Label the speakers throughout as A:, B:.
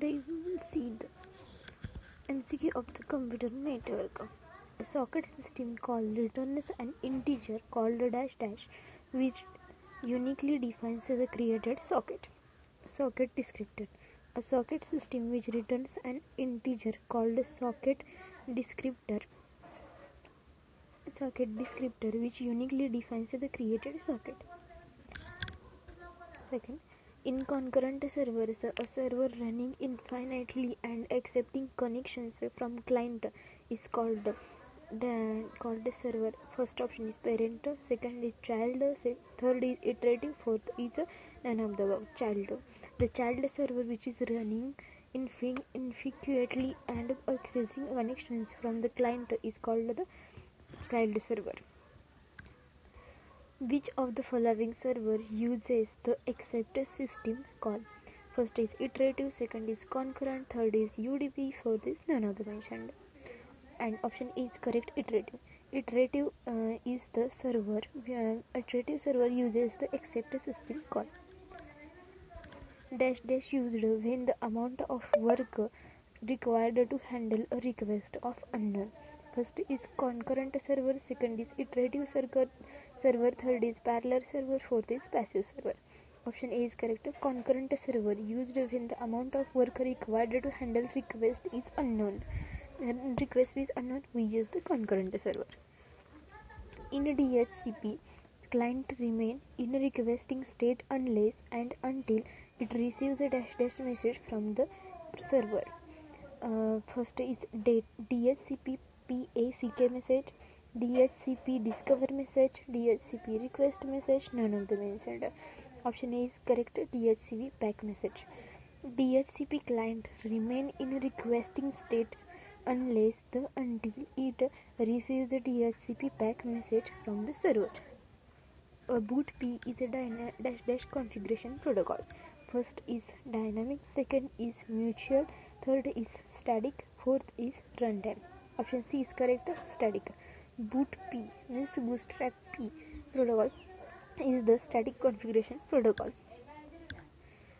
A: Today we will see the MCQ of the computer network. A socket system called returns an integer called dash dash, which uniquely defines the created socket. Socket descriptor. A socket system which returns an integer called descriptor. Socket descriptor which uniquely defines the created socket. Second, in concurrent servers, a server running infinitely and accepting connections from client is called the server. First option is parent, second is child, third is iterative, fourth is none of the above. Child. The child server which is running infinitely and accessing connections from the client is called the child server. Which of the following server uses the accept system call? First is iterative, second is concurrent, third is UDP, fourth is none of the mentioned. And option is correct, iterative. Iterative is the server. Iterative server uses the accept system call. Dash dash used when the amount of work required to handle a request of unknown. First is concurrent server, second is iterative server, third is parallel server, fourth is passive server. Option A is correct. Concurrent server used when the amount of work required to handle request is unknown. When request is unknown, we use the concurrent server. In DHCP, client remain in requesting state unless and until it receives a dash dash message from the server. First is DHCP PACK message, DHCP discover message, DHCP request message, none of the mentioned. Option A is correct, DHCP pack message. DHCP client remain in requesting state unless until it receives the DHCP pack message from the server. A boot P is a dash dash configuration protocol. First is dynamic, second is mutual, third is static, fourth is runtime. Option C is correct, static. Boot P means bootstrap P protocol is the static configuration protocol.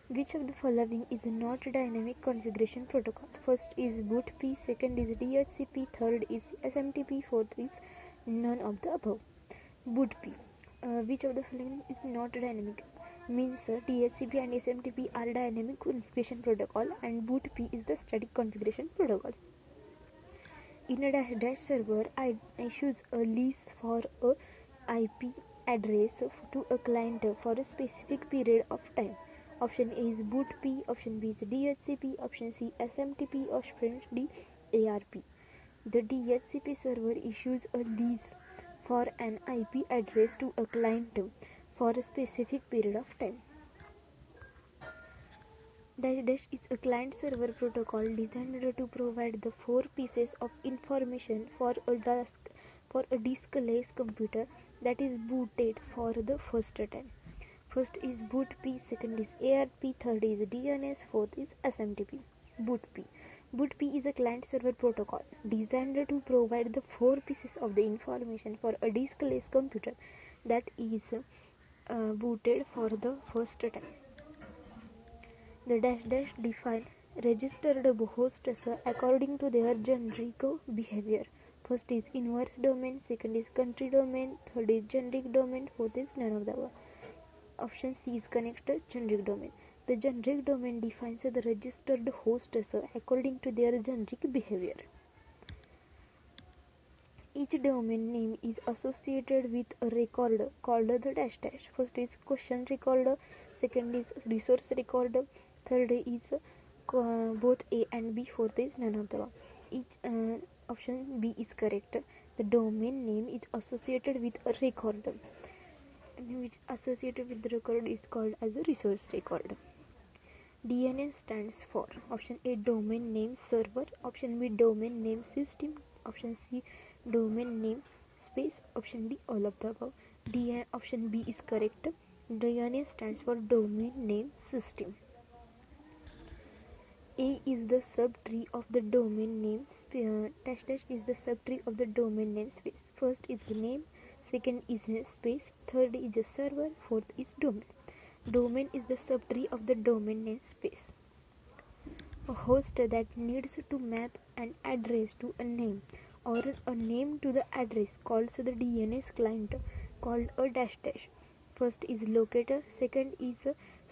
A: Which of the following is not dynamic configuration protocol? First is boot P, second is DHCP, third is SMTP, fourth is none of the above. Boot P. Which of the following is not dynamic? Means DHCP and SMTP are dynamic configuration protocol and boot P is the static configuration protocol. In a dash dash server, I issues a lease for a IP address to a client for a specific period of time. Option A is boot P, option B is DHCP, option C SMTP, option D ARP. The DHCP server issues a lease for an IP address to a client for a specific period of time. Dash dash is a client server protocol designed to provide the four pieces of information for a diskless computer that is booted for the first time. First is boot P, second is ARP, third is DNS, fourth is SMTP. Boot P. Boot P is a client server protocol designed to provide the four pieces of the information for a diskless computer that is booted for the first time. The dash dash define registered hosts according to their generic behavior. First is inverse domain, second is country domain, third is generic domain, fourth is none of the above. Option C is connected generic domain. The generic domain defines the registered hosts according to their generic behavior. Each domain name is associated with a record called the dash dash. First is question record, second is resource record, third is both A and B, fourth is none of the above. Option B is correct. The domain name is associated with a record, which associated with the record is called as a resource record. DNS stands for option A domain name server, option B domain name system, option C domain name space, option D all of the above. Option B is correct. DNS stands for domain name system. A is the subtree of the domain name dash dash is the subtree of the domain name space. First is the name, second is a space, third is a server, fourth is domain. Domain is the subtree of the domain name space. A host that needs to map an address to a name or a name to the address calls the DNS client, called a dash dash. First is locator, second is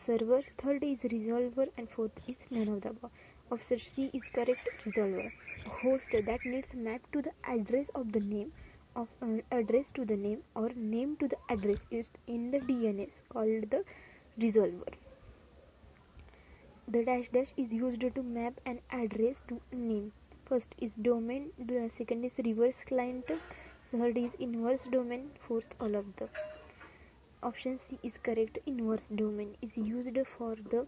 A: server, third is resolver, and fourth is none of the above. Option C is correct, resolver. A host that needs map to the address of the name of address to the name or name to the address is in the DNS called the resolver. The dash dash is used to map an address to a name. First is domain, the second is reverse client, third is inverse domain, fourth all of the. Option C is correct. Inverse domain is used for the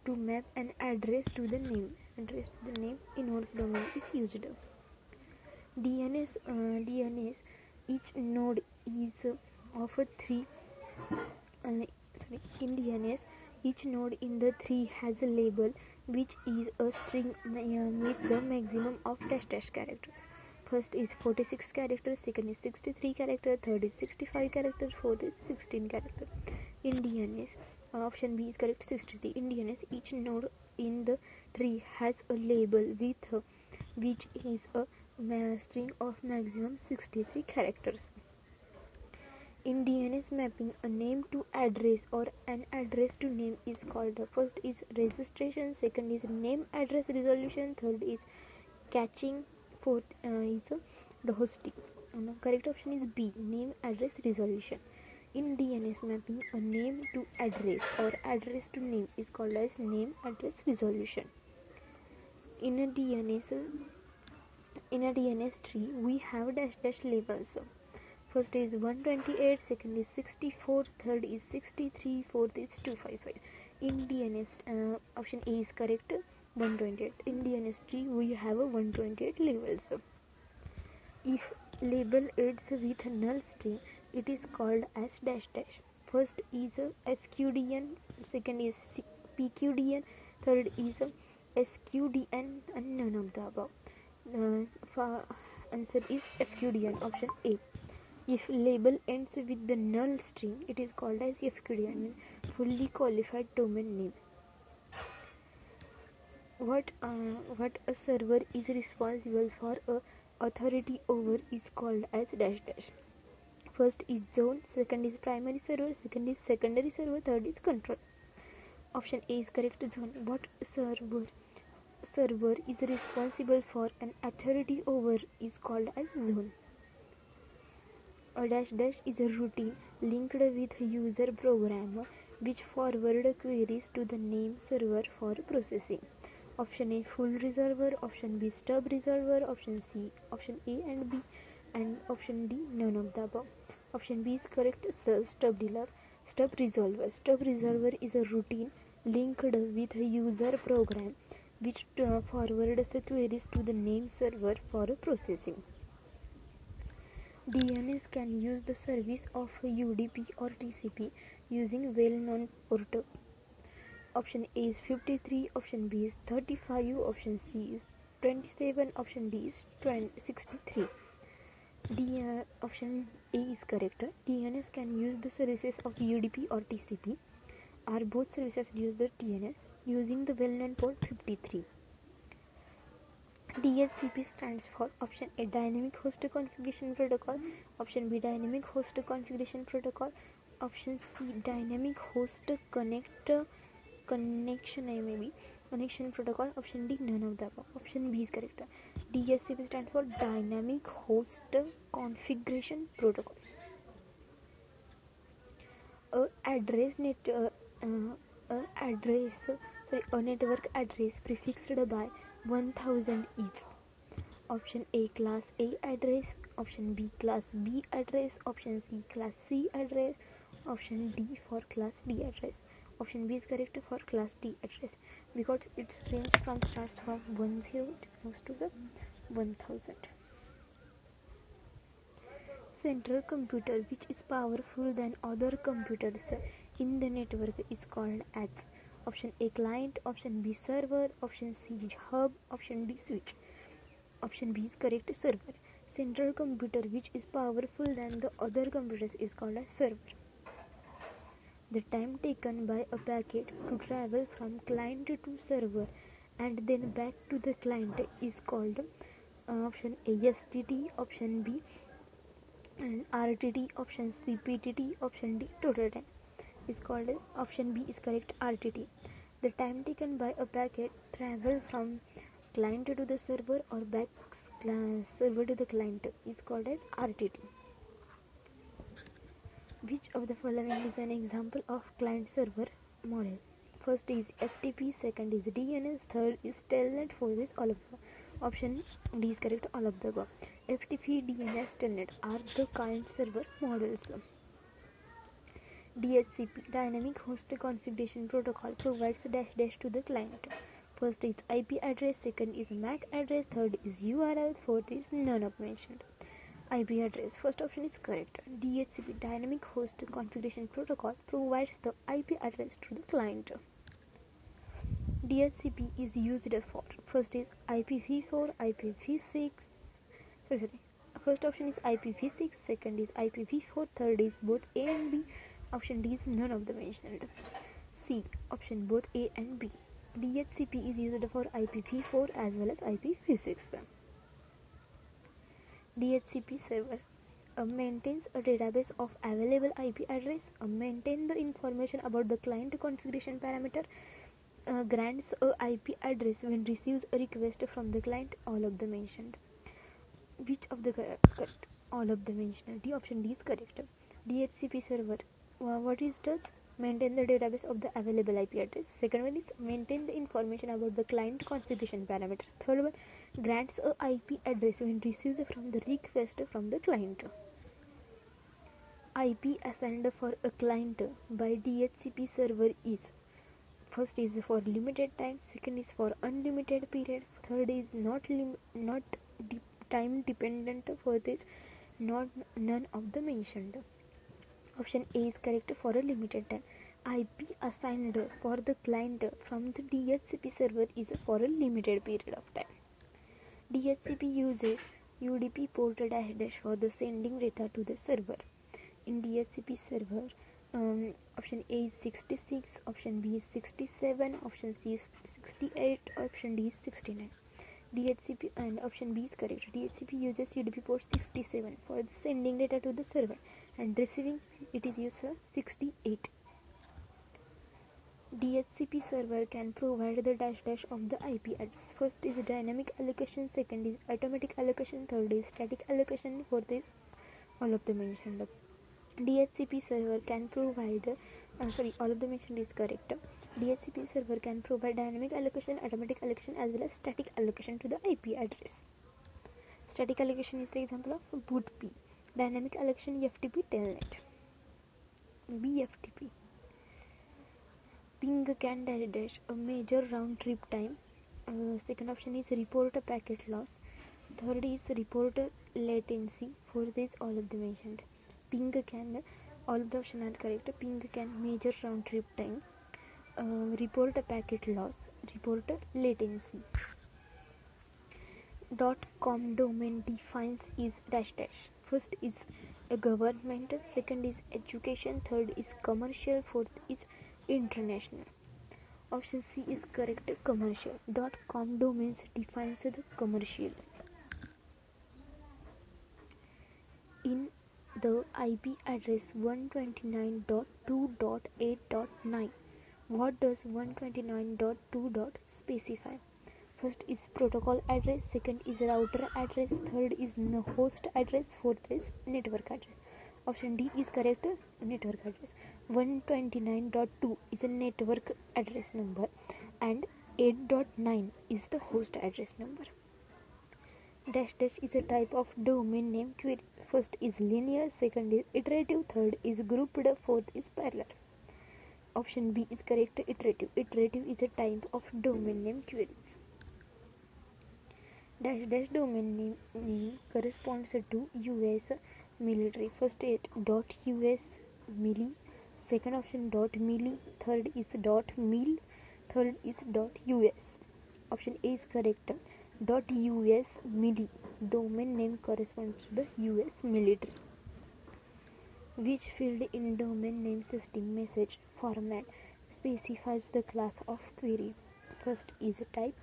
A: to map an address to the name. Address to the name. Inverse domain is used. DNS. Each node is of a three. In DNS, each node in the tree has a label which is a string with the maximum of dash dash characters. First is 46 characters, second is 63 characters, third is 65 characters, fourth is 16 characters. In DNS, option B is correct, 63. In DNS, each node in the tree has a label with which is a string of maximum 63 characters. In DNS mapping, a name to address or an address to name is called. First is registration, second is name address resolution, third is caching, fourth is the hosting. The correct option is B, name address resolution. In DNS mapping, a name to address or address to name is called as name address resolution. In a DNS tree, we have dash dash labels. First is 128, second is 64, third is 63, fourth is 255. In DNS, option A is correct, 128. In DNS tree, we have a 128 labels. If label ends with a null string, it is called as dash dash. First is FQDN, second is PQDN, third is SQDN, and none of the above. Answer is FQDN, option A. If label ends with the null string, it is called as FQDN, fully qualified domain name. What a server is responsible for a authority over is called as dash dash. First is zone, second is primary server, second is secondary server, third is control. Option A is correct, zone. What server is responsible for an authority over is called as zone. A dash dash is a routine linked with user program which forward queries to the name server for processing. Option A full resolver, option B stub resolver, option C option A and B, and option D none of the above. Option B is correct, stub resolver. Stub resolver is a routine linked with a user program which forwards queries to the name server for processing. DNS can use the service of UDP or TCP using well-known port. Option A is 53, option B is 35, option C is 27, option D is 63. Option A is correct. DNS can use the services of UDP or TCP. Are both services use the DNS using the well-known port 53. DHCP stands for option A Dynamic Host Configuration Protocol, option B Dynamic Host Configuration Protocol, option C Dynamic Host Connection Protocol, option D none of the above. Option B is correct. DHCP stands for Dynamic Host Configuration Protocol. A network address prefixed by 1000 is option A class A address, option B class B address, option C class C address, option D for class D address. Option B is correct for class D address because its range starts from 10 to the 1000. Central computer which is powerful than other computers in the network is called as option A client, option B server, option C hub, option D switch. Option B is correct, server. Central computer which is powerful than the other computers is called a server. The time taken by a packet to travel from client to server and then back to the client is called option A STT, option B and RTT, option C PTT, option D total time is called option B is correct RTT. The time taken by a packet travel from client to the server or back server to the client is called as RTT. Which of the following is an example of client-server model? First is FTP, second is DNS, third is Telnet, fourth is all of the above. Option D is correct, all of the above. FTP, DNS, Telnet are the client-server models. DHCP, Dynamic Host Configuration Protocol, provides dash to the client. First is IP address, second is MAC address, third is URL, fourth is none of mentioned. IP address. First option is correct. DHCP, Dynamic Host Configuration Protocol, provides the IP address to the client. DHCP is used for first is IPv4, IPv6. First option is IPv6, second is IPv4, third is both A and B. Option D is none of the mentioned. C. Option both A and B. DHCP is used for IPv4 as well as IPv6. DHCP server maintains a database of available IP address, maintain the information about the client configuration parameter, grants a IP address when receives a request from the client. All of the mentioned. Which of the correct? All of the mentioned. D option D is correct. DHCP server what it does? Maintain the database of the available IP address. Second one is maintain the information about the client configuration parameters. Third one grants a IP address when receives from the request from the client. IP assigned for a client by DHCP server is first is for limited time, second is for unlimited period, third is not time dependent, fourth is not none of the mentioned. Option A is correct for a limited time. IP assigned for the client from the DHCP server is for a limited period of time. DHCP uses UDP port dash for the sending data to the server. In DHCP server, option A is 66, option B is 67, option C is 68, option D is 69. DHCP and option B is correct. DHCP uses UDP port 67 for the sending data to the server and receiving it is used for 68. DHCP server can provide the dash of the IP address. First is dynamic allocation, second is automatic allocation, third is static allocation, fourth is all of the mentioned. DHCP server can provide all of the mentioned is correct. DHCP server can provide dynamic allocation, automatic allocation as well as static allocation to the IP address. Static allocation is the example of boot P. Dynamic allocation FTP telnet. BFTP. Ping can dash a major round trip time. Second option is report a packet loss. Third is report latency. Fourth is all of the mentioned. Ping can, all of the options are correct. Ping can measure round trip time, report a packet loss, report latency. .com domain defines is dash dash. First is a government, second is education, third is commercial, fourth is international. Option C is correct, commercial. .com domains defines the commercial. In the IP address 129.2.8.9, what does 129.2. specify? First is protocol address, second is router address, third is host address, fourth is network address. Option D is correct, network address. 129.2 is a network address number and 8.9 is the host address number. Dash dash is a type of domain name query. First is linear, second is iterative, third is grouped, fourth is parallel. Option B is correct, iterative. Iterative is a type of domain name queries. Dash dash domain name corresponds to US military. First is .US milli, second option .milli, third is .mil, third is .US. Option A is correct. .US milli domain name corresponds to the US military. Which field in domain name system message format specifies the class of query? First is type,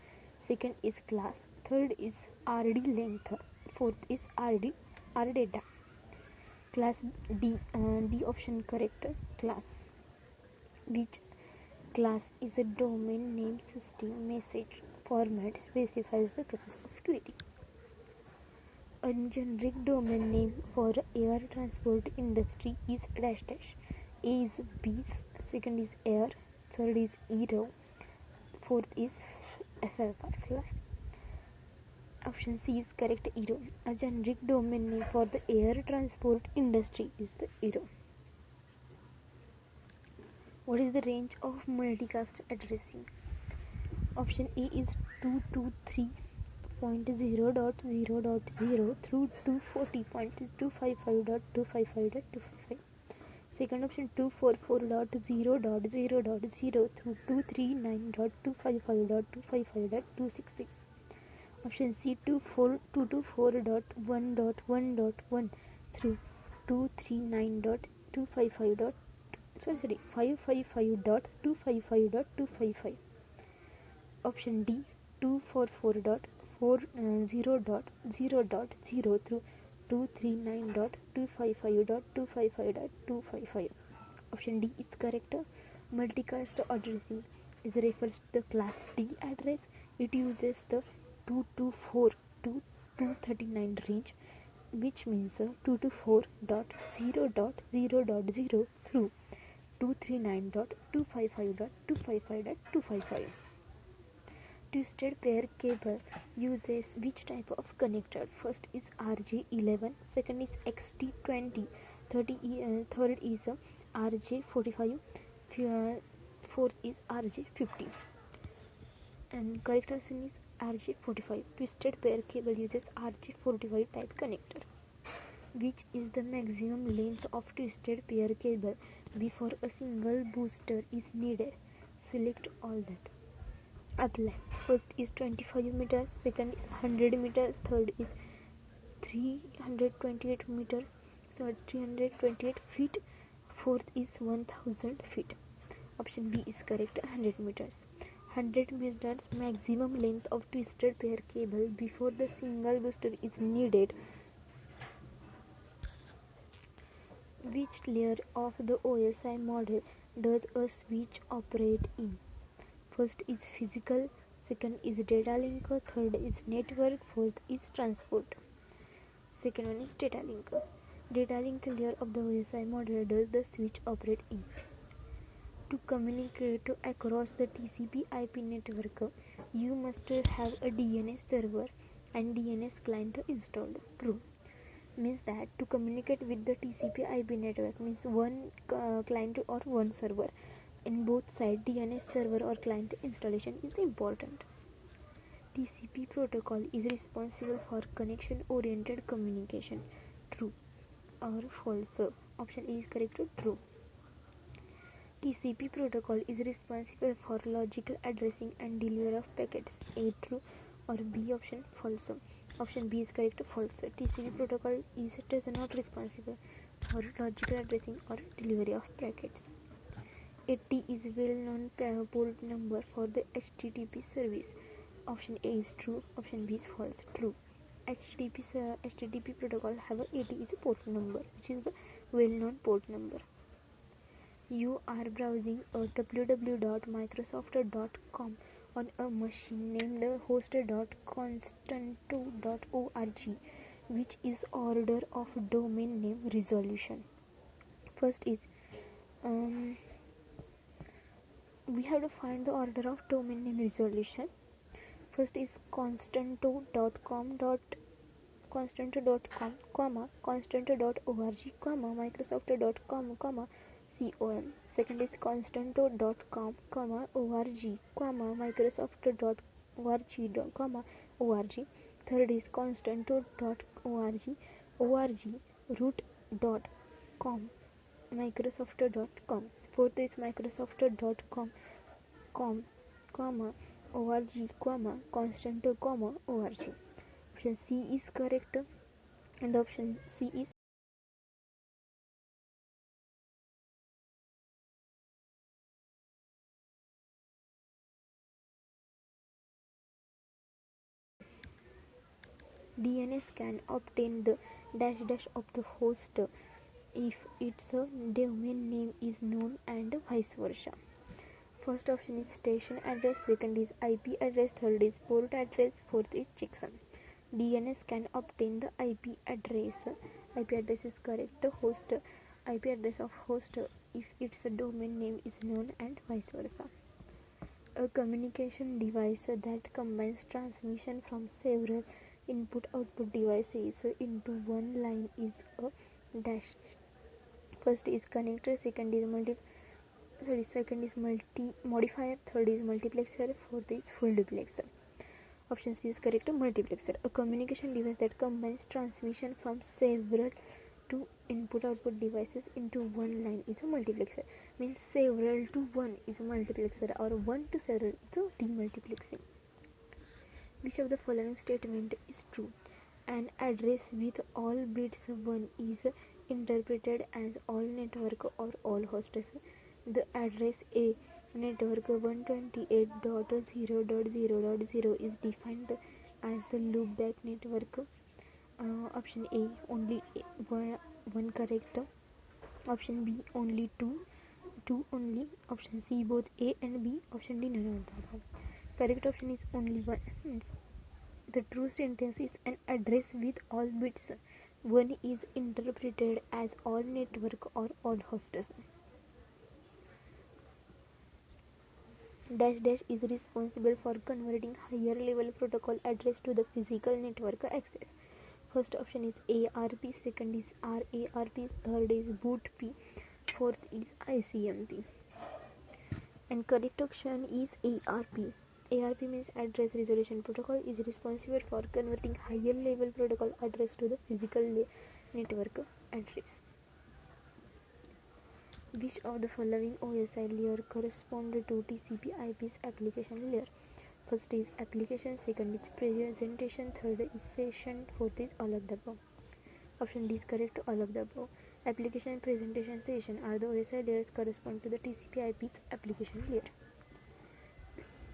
A: second is class, third is RD length, fourth is R data. Class D option correct. Class, which class is a domain name system message format specifies the class of query. A generic domain name for air transport industry is dash dash. A is bees, second is air, third is aero, fourth is fly. Option C is correct. Aero. A generic domain name for the air transport industry is the aero. What is the range of multicast addressing? Option A is 223.0.0.0 through 240.255.255.255. Second option 244.0.0.0 through 239.255.255.266. Option C 224.1.1.1 through 239.255. 555.255.255. Option D 244.40.0.0 through 239.255.255.255. Option D is correct. Multicast addressing is refers to the class D address. It uses the 224 to 239 range, which means 224.0.0.0 through 239.255.255.255. Twisted pair cable uses which type of connector? First is RJ11, second is XT20, third is RJ45, fourth is RJ50. And correct answer is RJ45. Twisted pair cable uses RJ45 type connector. Which is the maximum length of twisted pair cable before a single booster is needed? Select all that. Apply. First is 25 meters, second is 100 meters, third is 328 meters, third 328 feet, fourth is 1000 feet. Option B is correct. 100 meters. 100 meters maximum length of twisted pair cable before the single booster is needed. Which layer of the OSI model does a switch operate in? First is physical, second is data link, third is network, fourth is transport. Second one is data link. Data link layer of the OSI model does the switch operate in? To communicate across the TCP/IP network, you must have a DNS server and DNS client installed. True. Means that to communicate with the TCP/IP network means one client or one server. In both sides, DNS server or client installation is important. TCP protocol is responsible for connection-oriented communication. True or false? Option A is correct. True. TCP protocol is responsible for logical addressing and delivery of packets. A true or B option false. Option B is correct. False. TCP protocol does not responsible for logical addressing or delivery of packets. 80 is well-known port number for the HTTP service. Option A is true. Option B is false. True. HTTP protocol have a 80 is a port number, which is the well-known port number. You are browsing a www.microsoft.com on a machine named host.constanto.org, which is order of domain name resolution. First is we have to find the order of domain name resolution. First is constanto.com, constanto.org, microsoft.com, com. Second is constanto.com, org, microsoft.org. Third is constanto.org, root.com, microsoft.com. Fourth is microsoft.com, org, constanto, org. Option C is correct and option C is DNS can obtain the dash dash of the host if its domain name is known and vice versa. First option is station address, second is IP address, third is port address, fourth is checksum. DNS can obtain the IP address. IP address is correct. Host IP address of host if its domain name is known and vice versa. A communication device that combines transmission from several input-output devices into one line is a dash. First is connector, second is multi modifier, third is multiplexer, fourth is full duplexer. Option C is correct. Multiplexer, a communication device that combines transmission from several two input-output devices into one line is a multiplexer. Means several to one is a multiplexer, or one to several is a demultiplexing. Which of the following statement is true? An address with all bits 1 is interpreted as all network or all hosts. The address A network 128.0.0.0 is defined as the loopback network. Option A only one correct. Option B only two only. Option C both A and B. Option D none of the above. Correct option is only one. Means the true sentence is an address with all bits 1 is interpreted as all network or all hosts. Dash dash is responsible for converting higher level protocol address to the physical network access. First option is ARP, second is RARP, third is boot P, fourth is ICMP. And correct option is ARP. ARP means address resolution protocol, is responsible for converting higher level protocol address to the physical network address. Which of the following OSI layer correspond to TCP/IP's application layer? First is application, second is presentation, third is session, fourth is all of the above. Option D is correct, all of the above. Application, presentation, session are the OSI layers correspond to the TCP/IP's application layer.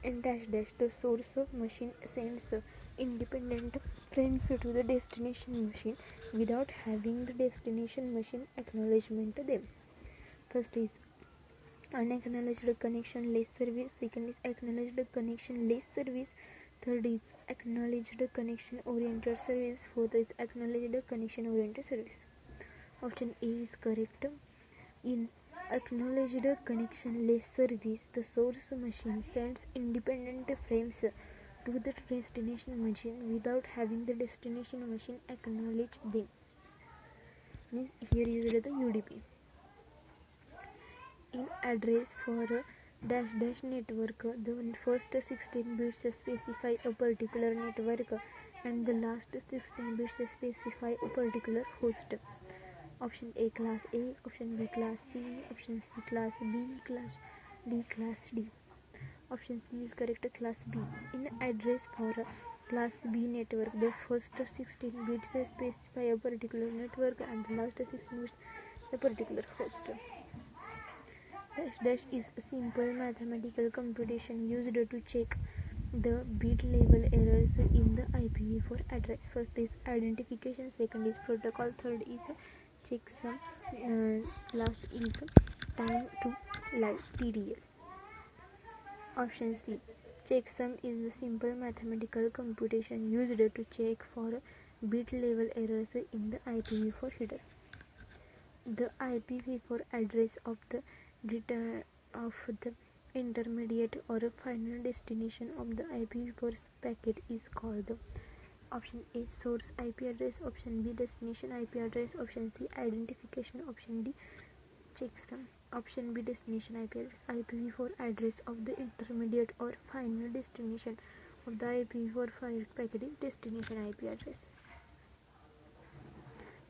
A: And dash dash, the source machine sends independent frames to the destination machine without having the destination machine acknowledgement them. First is unacknowledged connection less service, second is acknowledged connection less service, third is acknowledged connection oriented service, fourth is acknowledged connection oriented service. Option A is correct. In acknowledged connection less service, the source machine sends independent frames to the destination machine without having the destination machine acknowledge them. Means here is the UDP. In address for a dash dash network, the first 16 bits specify a particular network and the last 16 bits specify a particular host. Option A class A, option B class C, option C class B, class D class D. Option C is correct, class B. In address for a class B network, the first 16 bits specify a particular network and the last 16 bits a particular host. Dash dash is a simple mathematical computation used to check the bit level errors in the IPv4 address. First is identification, second is protocol, third is checksum, last is time to live TTL. Option C. Checksum is a simple mathematical computation used to check for bit level errors in the IPv4 header. The IPv4 address of the intermediate or final destination of the IPv4 packet is called the option A source IP address, option B destination IP address, option C identification, option D checksum. Option B destination IP address. IPv4 address of the intermediate or final destination of the IPv4 file packet is destination IP address.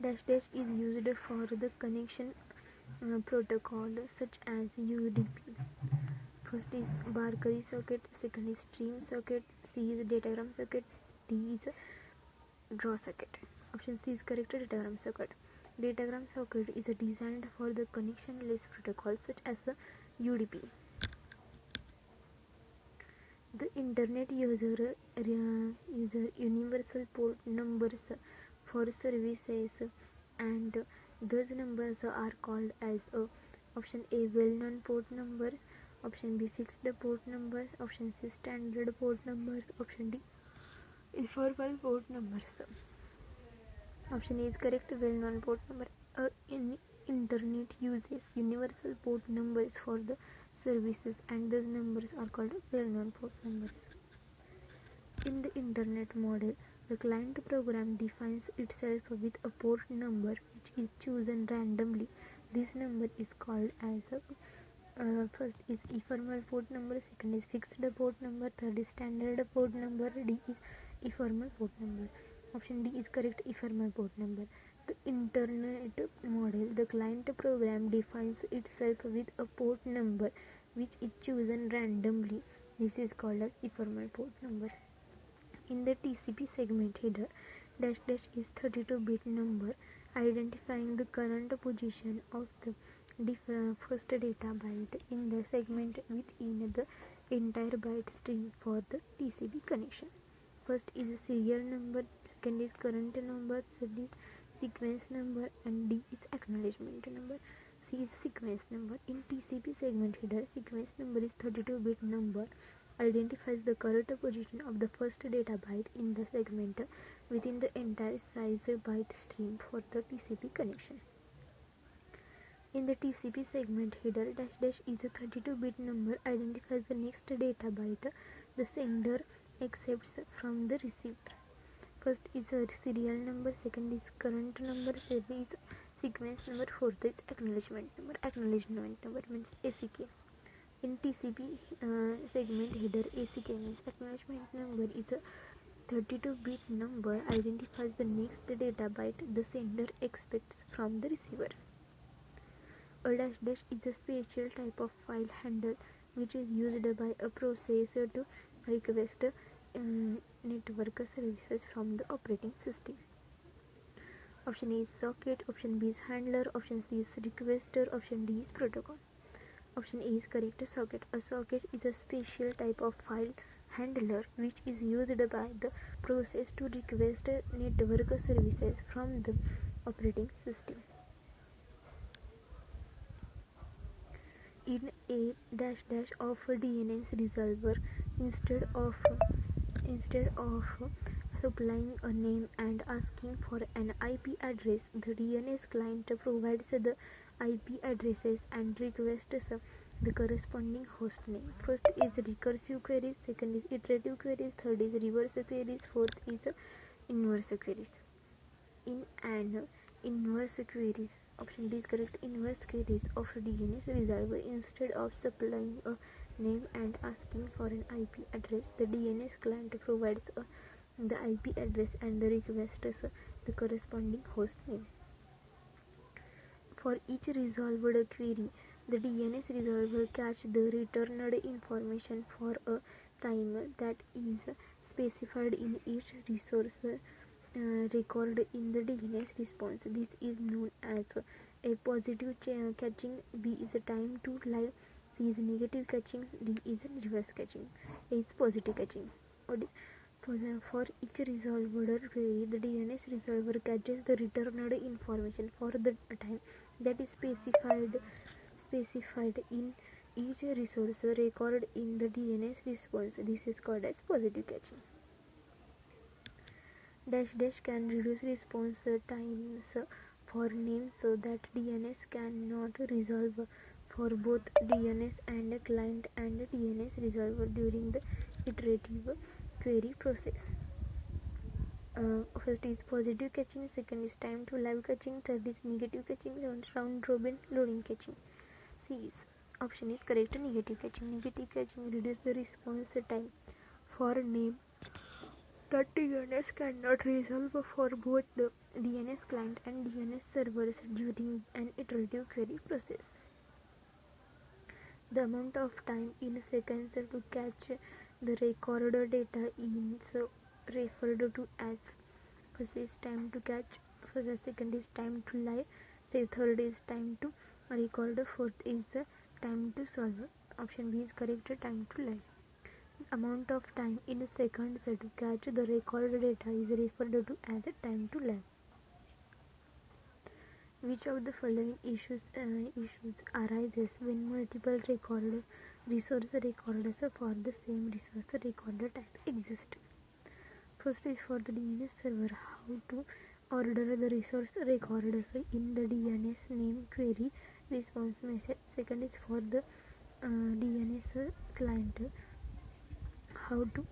A: Dash dash is used for the connection protocol such as UDP. First is Barclay circuit, second is stream circuit, C is datagram circuit, D is draw circuit. Option C is correct, datagram circuit. Datagram circuit is designed for the connectionless protocol such as the UDP. The internet user universal port numbers for services, and those numbers are called as option A well-known port numbers, option B fixed port numbers, option C standard port numbers, option D informal port numbers. Option A is correct. Well-known port number. In internet uses universal port numbers for the services, and those numbers are called well-known port numbers. In the internet model, the client program defines itself with a port number which is chosen randomly. This number is called as first is ephemeral port number, second is fixed port number, third is standard port number, D is ephemeral port number. Option D is correct. Ephemeral port number. The internet model, the client program defines itself with a port number which is chosen randomly. This is called as ephemeral port number. In the TCP segment header, dash dash is 32-bit number identifying the current position of the first data byte in the segment within the entire byte stream for the TCP connection. First is a serial number, second is current number, third is sequence number, and D is acknowledgement number. C is sequence number. In TCP segment header, sequence number is 32-bit number identifies the current position of the first data byte in the segment within the entire size byte stream for the TCP connection. In the TCP segment header, dash dash is a 32-bit number identifies the next data byte the sender accepts from the receiver. First is a serial number, second is current number, third is sequence number, fourth is acknowledgement number. Acknowledgement number means ACK. In TCP segment header, ACK means acknowledgement number is a 32-bit number identifies the next data byte the sender expects from the receiver. A dash dash is a special type of file handle which is used by a processor to request network services from the operating system. Option A is socket, option B is handler, option C is requester, option D is protocol. Option A is correct. Socket. A socket is a special type of file handler which is used by the process to request network services from the operating system. In a dash dash of DNS resolver, instead of supplying a name and asking for an IP address, the DNS client provides the IP addresses and requests the corresponding host name. First is recursive queries, second is iterative queries, third is reverse queries, fourth is inverse queries. In an inverse queries, option D is correct. Inverse queries of DNS resolver, instead of supplying a name and asking for an IP address, the DNS client provides the IP address and requests the corresponding host name. For each resolved query, the DNS resolver caches the returned information for a time that is specified in each resource record in the DNS response. This is known as a positive caching. B is a time to live. C is negative caching. D is reverse caching. A is positive caching. For each resolved query, the DNS resolver caches the returned information for the time that is specified in each resource record in the DNS response. This is called as positive caching. Dash dash can reduce response times for names so that DNS cannot resolve for both DNS and client and DNS resolver during the iterative query process. First is positive caching, second is time to live caching, third is negative caching, round robin loading caching. C is option is correct. Negative caching. Negative caching reduces the response time for name that DNS cannot resolve for both the DNS client and DNS servers during an iterative query process. The amount of time in seconds to catch the recorded data is referred to as first is time to catch, the second is time to live, the third is time to record, fourth is time to solve. Option B is correct. Time to live. Amount of time in seconds to catch the recorded data is referred to as time to lag. Which of the following issues arises when multiple resource recorders for the same resource recorder type exist? First is for the DNS server, how to order the resource recorders in the DNS name query response message. Second is for the DNS client, how to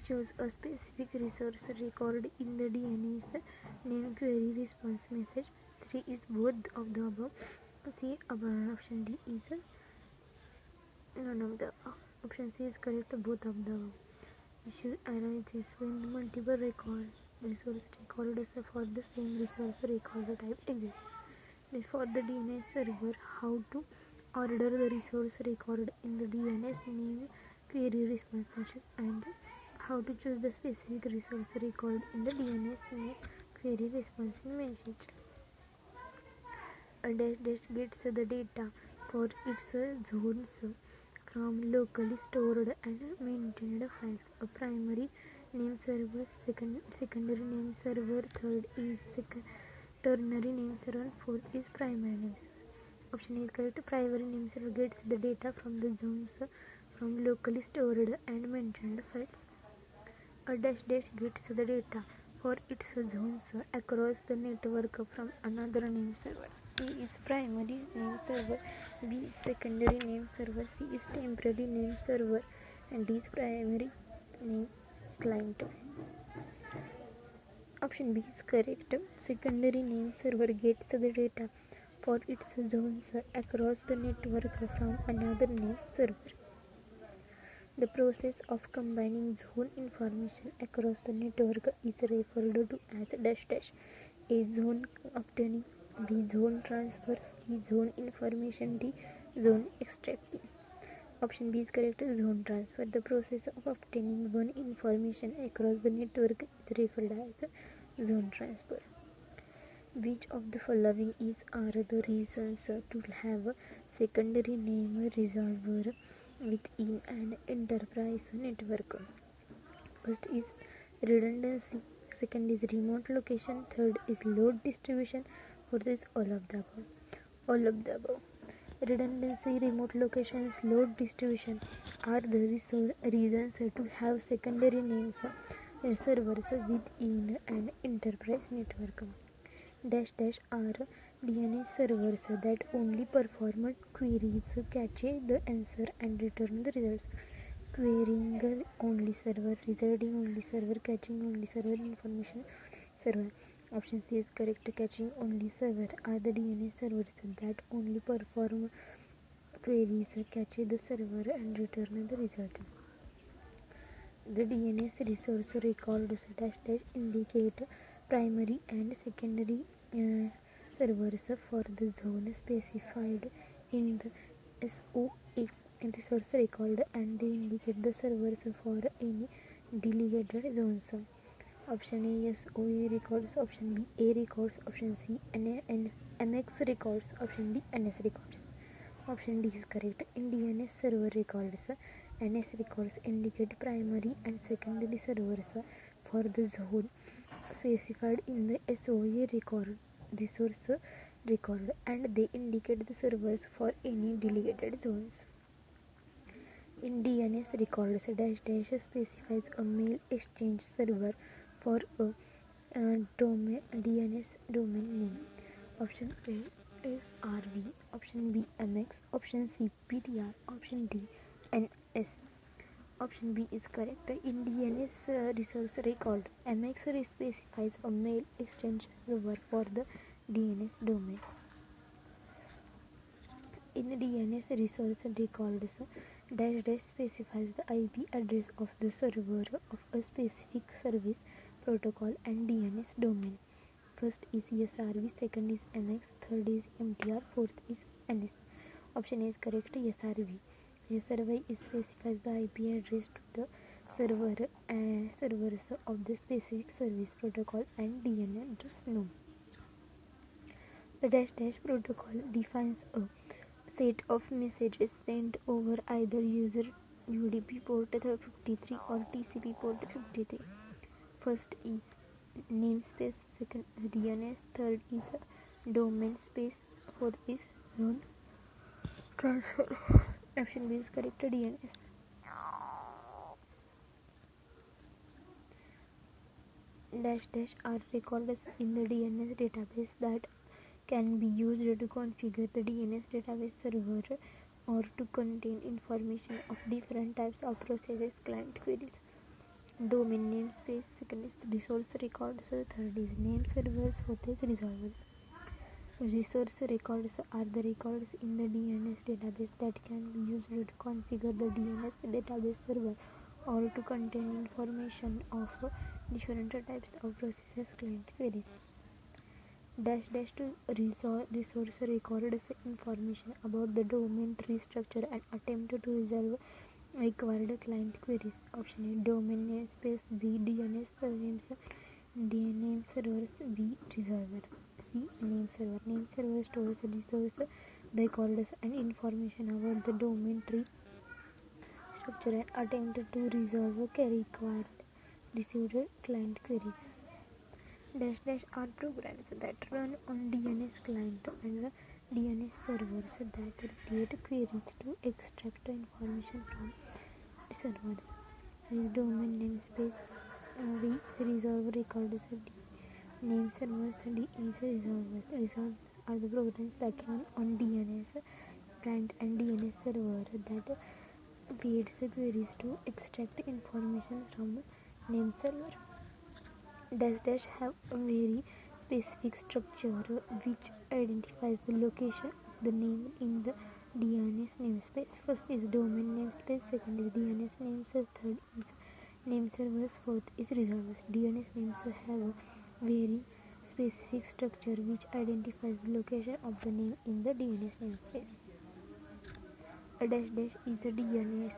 A: choose a specific resource record in the DNS name query response message. 3 is both of the above. C option D is none of the above. Option C is correct, both of the above. Issue arises when multiple resource recorders for the same resource recorder type exist. For the DNS server, how to order the resource record in the DNS name query response message, and how to choose the specific resource record in the DNS name query response message. A dash gets the data for its zones from locally stored and maintained files. A primary name server, secondary name server, third is ternary name server, fourth is primary name server. Option A is correct. Primary name server gets the data from the zones from locally stored and maintained files. A dash gets the data for its zones across the network from another name server. A is primary name server, B is secondary name server, C is temporary name server, and D is primary name client. Option B is correct. Secondary name server gets the data for its zones across the network from another name server. The process of combining zone information across the network is referred to as dash dash. A zone obtaining, B zone transfer, C zone information, D zone extracting. Option B is correct, zone transfer. The process of obtaining zone information across the network is referred as zone transfer. Which of the following are the reasons to have secondary name resolver within an enterprise network? First is redundancy, second is remote location, third is load distribution, fourth is all of the above. All of the above. Redundancy, remote locations, load distribution are the reasons to have secondary names servers within an enterprise network. Dash dash are DNS servers that only perform queries, catch the answer, and return the results. Querying only server, resulting only server, catching only server, information server. Option C is correct. Catching only server are the DNS servers that only perform queries, catch the server, and return the result. The DNS resource records dash dash indicate primary and secondary servers for the zone specified in the SOA resource record, and they indicate the servers for any delegated zones. Option A SOA records, option B A records, option C MX records, option D NS records. Option D is correct. In DNS server records, NS records indicate primary and secondary servers for the zone specified in the SOA resource record, and they indicate the servers for any delegated zones. In DNS records, dash dash specifies a mail exchange server for a DNS domain name. Option A is RV, option B MX, option C PTR, option D NS. Option B is correct. In DNS resource record, MX specifies a mail exchange server for the DNS domain. In DNS resource records, dash dash specifies the IP address of the server of a specific service protocol and DNS domain. First is SRV, second is MX, third is MTR, fourth is NS. Option A is correct. SRV. SRV specifies the IP address to the servers of the specific service protocol and DNS node. The dash dash protocol defines a set of messages sent over either user UDP port 53 or TCP port 53. First is namespace, second is DNS, third is domain space, fourth is zone transfer. Option B is correct, DNS. Dash dash are records in the DNS database that can be used to configure the DNS database server or to contain information of different types of processes, client queries. Domain namespace, second is resource records, third is name servers, fourth is resolvers. Resource records are the records in the DNS database that can be used to configure the DNS database server or to contain information of different types of processes, client queries. Dash dash to resource records information about the domain tree structure and attempt to resolve required client queries. Option A, domain namespace, B, DNS names, D, name servers, B, resolver. C, name server. Name server stores resource records and information about the domain tree structure and attempt to resolve required received client queries. Dash dash are programs that run on DNS client and DNS servers that create queries to extract information from servers. Is domain namespace, V is resolve records, D name servers, D is resolvers. Resolvers are the programs that run on DNS client and DNS server that creates queries to extract information from name server. Dash dash have a very specific structure which identifies the location of the name in the DNS namespace. First is domain namespace, second is DNS names, third is name servers, fourth is resolvers. DNS names have a very specific structure which identifies the location of the name in the DNS namespace. A dash dash is a DNS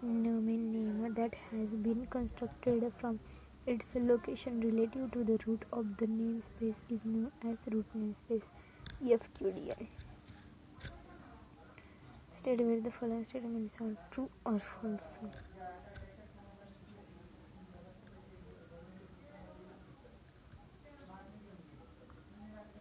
A: domain name that has been constructed from its location relative to the root of the namespace is known as root namespace, FQDN. State where the following statements are true or false.